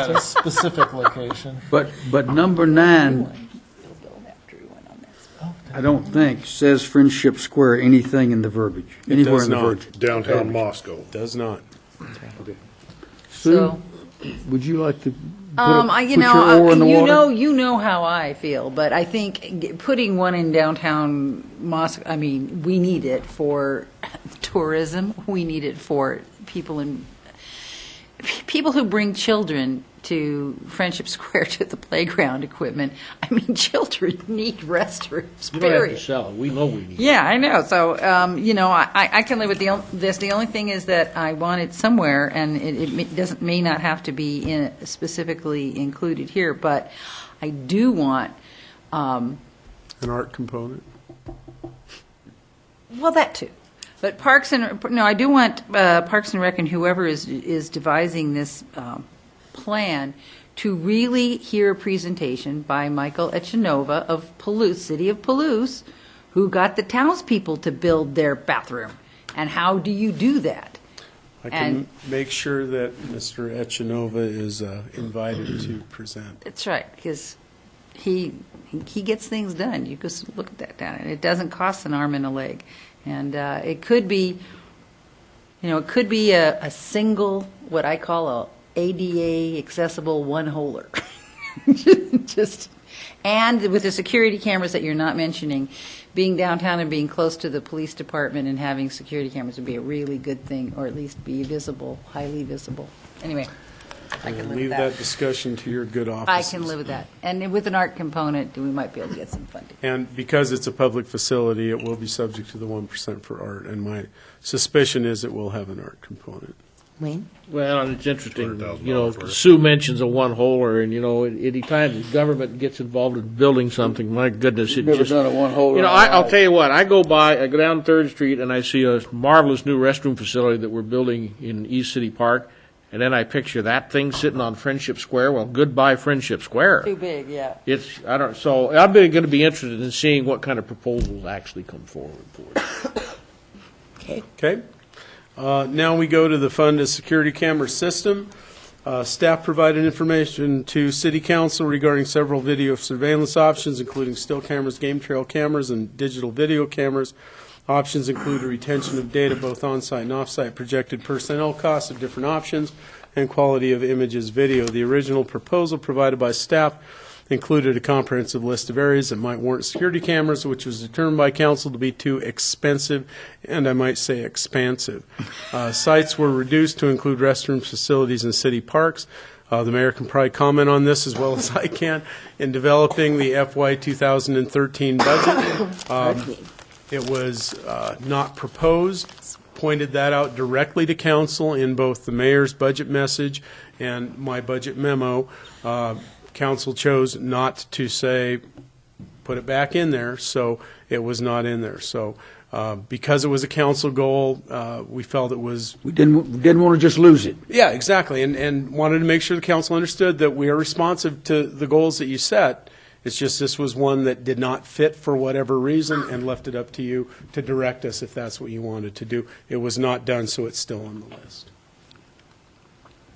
at a specific location. But number 9, I don't think, says Friendship Square anything in the verbiage, anywhere does in the not. verbiage. Downtown Moscow. Does not. Sue, would you like to put you your oar in the water? you know how I feel, but I think putting one in downtown Moscow, I mean, we need it for tourism. We need it for people who bring children to Friendship Square to the playground equipment. I mean, children need restrooms, You don't have to period. sell it. We know we need it. Yeah, I know. So, I can live with this. The only thing is that I want it somewhere, and it may not have to be specifically included here, but I do want, An art component. well, that too. But I do want Parks and Rec and whoever is devising this plan to really hear a presentation by Michael Echanova of Palouse, City of Palouse, who got the townspeople to build their bathroom. And how do you do that? I can make sure that Mr. Echanova is invited to present. That's right, because he gets things done. You just look at that down, and it doesn't cost an arm and a leg. And it could be, a single, what I call a ADA accessible one-holer. And with the security cameras that you're not mentioning, being downtown and being close to the police department and having security cameras would be a really good thing, or at least be visible, highly visible. Anyway, I can live with Leave that. that discussion to your good I offices. can live with that. And with an art component, we might be able to get some funding. And because it's a public facility, it will be subject to the 1% for art, and my suspicion is it will have an art component. Wayne? Well, and it's interesting, $200,000 for it. Sue mentions a one-holer, and, any time the government gets involved in building something, my goodness, it Never just... done a one-holer. I'll tell you what, I go down 3rd Street, and I see a marvelous new restroom facility that we're building in East City Park, and then I picture that thing sitting on Friendship Square. Well, goodbye Friendship Square. Too big, yeah. So I'm going to be interested in seeing what kind of proposals actually come forward for it. Okay. Now we go to the fund a security camera system. Staff provided information to City Council regarding several video surveillance options, including still cameras, game trail cameras, and digital video cameras. Options include a retention of data both on-site and off-site, projected personnel costs of different options, and quality of images video. The original proposal provided by staff included a comprehensive list of areas that might warrant security cameras, which was determined by council to be too expensive, and I might say expansive. Sites were reduced to include restrooms, facilities, and city parks. The mayor can probably comment on this as well as I can. In developing the FY 2013 budget, it was not proposed, pointed that out directly to council in both the mayor's budget message and my budget memo. Council chose not to say, put it back in there, so it was not in there. So because it was a council goal, we felt it was... We didn't want to just lose it. Yeah, exactly, and wanted to make sure the council understood that we are responsive to the goals that you set. It's just this was one that did not fit for whatever reason, and left it up to you to direct us if that's what you wanted to do. It was not done, so it's still on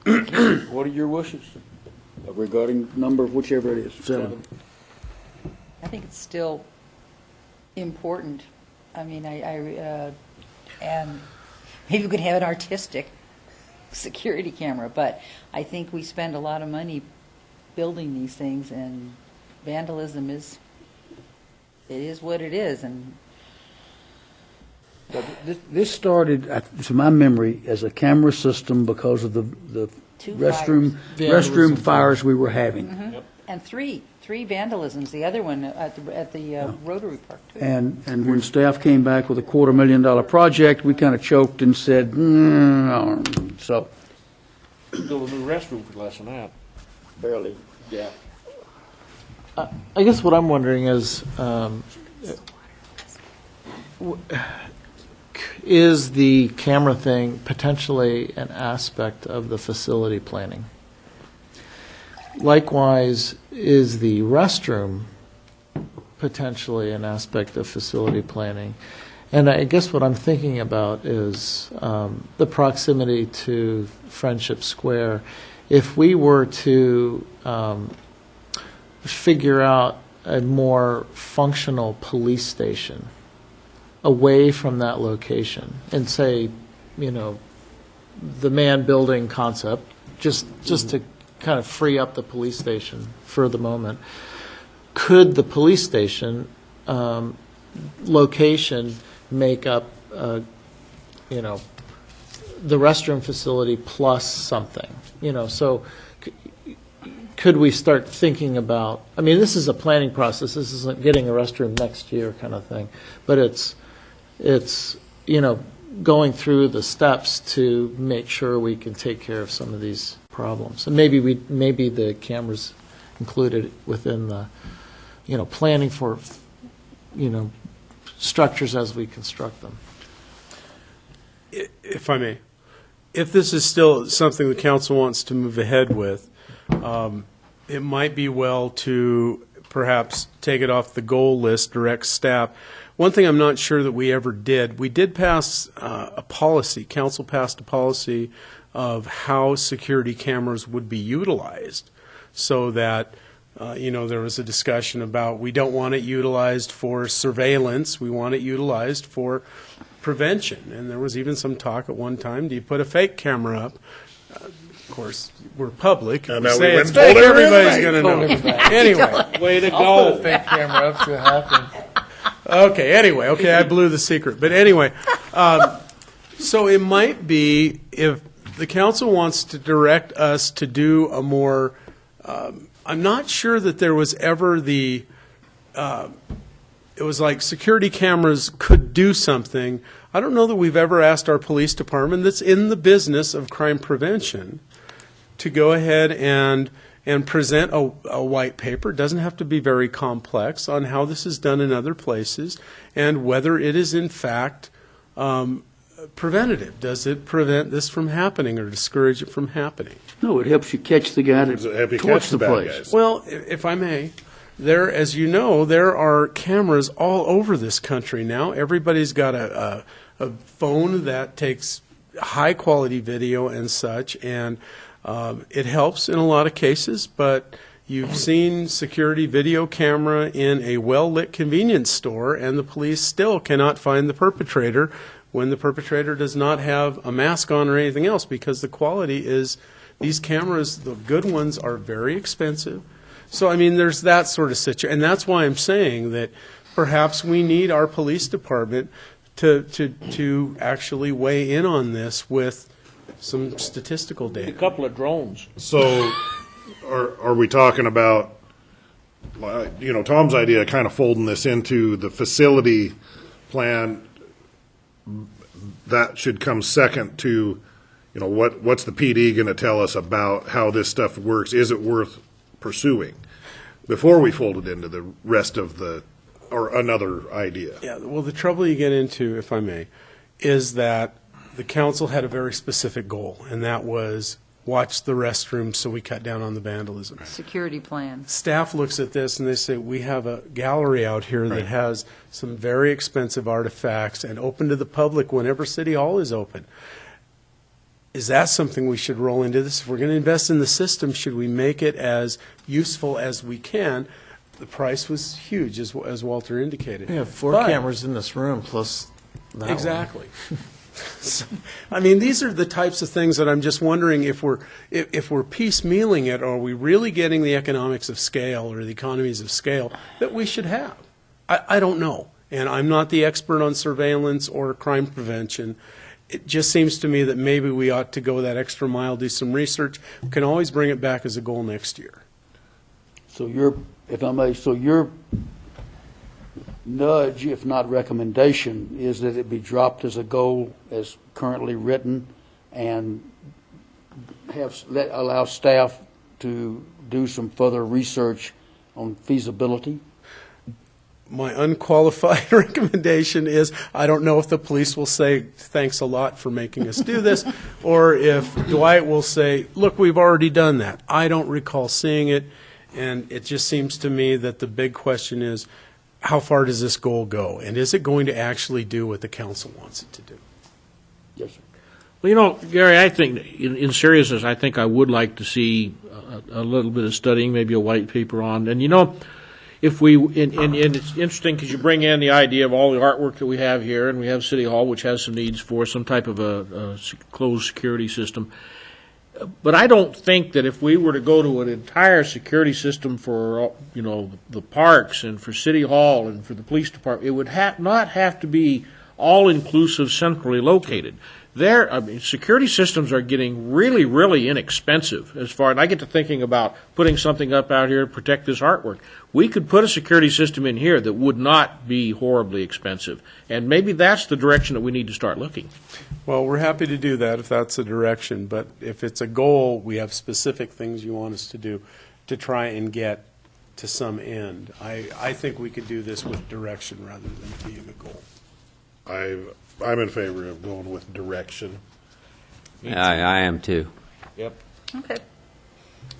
the list. What are your wishes regarding number, whichever it is, 7? I think it's still important. I mean, and maybe we could have an artistic security camera, but I think we spend a lot of money building these things, and vandalism is what it is. And This started, to my memory, as a camera system because of the Two restroom fires we were having. and three vandalisms. The other one at the Rotary Park too. And when staff came back with a $250,000 project, we kind of choked and said, no. So Build a new restroom for less than that. barely, yeah. I guess what I'm wondering is the camera thing potentially an aspect of the facility planning? Likewise, is the restroom potentially an aspect of facility planning? And I guess what I'm thinking about is the proximity to Friendship Square. if we were to figure out a more functional police station away from that location and say, you know, the man building concept, just to kind of free up the police station for the moment, could the police station location make up, you know, the restroom facility plus something, you know, so could we start thinking about, I mean, this is a planning process, this isn't getting a restroom next year kind of thing, but it's, you know, going through the steps to make sure we can take care of some of these problems. And maybe the cameras included within the, you know, planning for, you know, structures as we construct them. If I may, if this is still something the council wants to move ahead with, it might be well to perhaps take it off the goal list, direct staff. One thing I'm not sure that we ever did, we did pass a policy, council passed a policy of how security cameras would be utilized, so that you know, there was a discussion about we don't want it utilized for surveillance, we want it utilized for prevention. And there was even some talk at one time, do you put a fake camera up? Of course, we're public. And We now say we it's went and fake, told everybody's everybody. going to know. Anyway, Way to I'll put a go. fake camera up to it happens. okay, I blew the secret. But anyway, so it might be, if the council wants to direct us to do a more, I'm not sure that there was ever it was like security cameras could do something. I don't know that we've ever asked our police department that's in the business of crime prevention to go ahead and present a white paper. It doesn't have to be very complex, on how this is done in other places and whether it is in fact preventative. Does it prevent this from happening or discourage it from happening? No, it helps you catch the guy Does it help you that catch torched the the bad place. guys? Well, if I may, there, as you know, there are cameras all over this country now. Everybody's got a phone that takes high-quality video and such, and it helps in a lot of cases, but you've seen security video camera in a well-lit convenience store, and the police still cannot find the perpetrator when the perpetrator does not have a mask on or anything else, because the quality is, these cameras, the good ones, are very expensive. So, I mean, there's that sort of situation, and that's why I'm saying that perhaps we need our police department to actually weigh in on this with some statistical A data. couple of drones. So, are we talking about, you know, Tom's idea, kind of folding this into the facility plan? That should come second to, you know, what's the PD going to tell us about how this stuff works? Is it worth pursuing before we fold it into the rest of the, or another idea? Yeah, well, the trouble you get into, if I may, is that the council had a very specific goal, and that was watch the restrooms so we cut down on the vandalism. Security plan. Staff looks at this and they say, we have a gallery out here that has some very expensive artifacts and open to the public whenever City Hall is open. Is that something we should roll into this? If we're going to invest in the system, should we make it as useful as we can? The price was huge, as Walter indicated. We have 4 But- cameras in this room plus that one. Exactly. So, I mean, these are the types of things that I'm just wondering if we're piecemealing it, or are we really getting the economics of scale or the economies of scale that we should have? I don't know, and I'm not the expert on surveillance or crime prevention. It just seems to me that maybe we ought to go that extra mile, do some research. We can always bring it back as a goal next year. So your nudge, if not recommendation, is that it be dropped as a goal as currently written, and allow staff to do some further research on feasibility? My unqualified recommendation is, I don't know if the police will say, thanks a lot for making us do this, or if Dwight will say, look, we've already done that. I don't recall seeing it, and it just seems to me that the big question is, how far does this goal go? And is it going to actually do what the council wants it to do? Yes, sir. Well, Gary, I think, in seriousness, I think I would like to see a little bit of studying, maybe a white paper on, and if we, and it's interesting because you bring in the idea of all the artwork that we have here, and we have City Hall, which has some needs for some type of a closed security system. But I don't think that if we were to go to an entire security system for, the parks and for City Hall and for the police department, it would not have to be all-inclusive, centrally located. Security systems are getting really, really inexpensive as far as I get to thinking about putting something up out here to protect this artwork. We could put a security system in here that would not be horribly expensive. And maybe that's the direction that we need to start looking. Well, we're happy to do that if that's the direction, but if it's a goal, we have specific things you want us to do to try and get to some end. I think we could do this with direction rather than being a goal. I'm in favor of going with direction. I am too. Yep. Okay.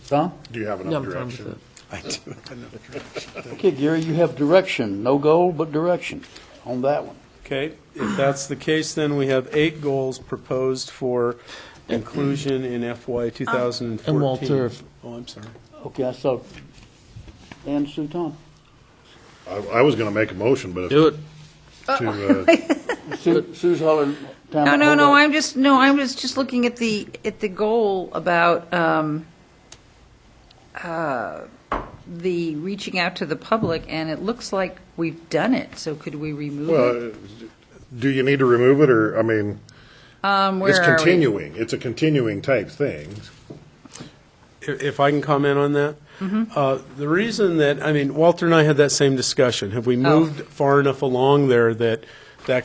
Tom? Do you have Yeah, enough I'm fine with direction? I do have enough direction. Okay, Gary, you have direction, no goal, but direction on that one. Okay, if that's the case, then we have 8 goals proposed for inclusion in FY 2014. And Walter, if- Oh, I'm sorry. Okay, I saw Dan, Sue, Tom. I was going to make a motion, but Do it. Sue's hollering. Time No, out, hold on. I was just looking at the goal about the reaching out to the public, and it looks like we've done it, so could we remove it? well, do you need to remove it, or, Where it's are we? continuing. It's a continuing type thing. If I can comment on that? The reason that, Walter and I had that same discussion. Have we moved far enough along there that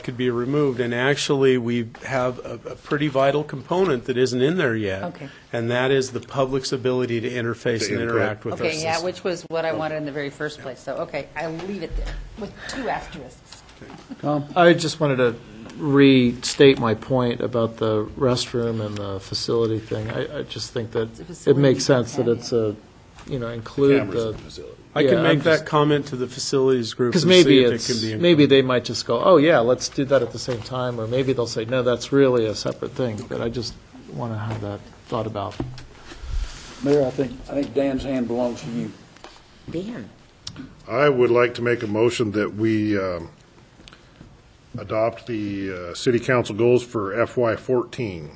could be removed? And actually, we have a pretty vital component that isn't in there yet. Okay. And that is the public's ability to interface To and input. interact with our Okay, yeah, system. which was what I wanted in the very first place, so, okay, I'll leave it there, with 2 asterisks. Tom? I just wanted to restate my point about the restroom and the facility thing. I just think that It's a it facility makes sense that companion. it's include Cameras in the, the facility. I can Yeah, make I'm just- that comment to the facilities group because and maybe see if it can be maybe included. they might just go, oh, yeah, let's do that at the same time, or maybe they'll say, no, that's really a separate thing, but I just want to have that thought about. Mayor, I think Dan's hand belongs to you. Dan. I would like to make a motion that we adopt the city council goals for FY 14.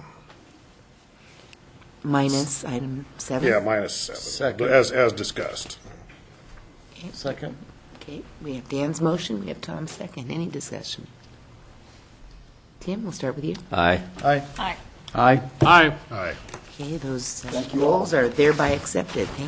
Minus item 7? Yeah, minus 7, Second. as discussed. Second? Okay, we have Dan's motion, we have Tom's second. Any discussion? Tim, we'll start with you. Aye. Aye. Aye. Aye. Aye. Aye. Okay, those Thank you all. goals are thereby accepted. Thank you.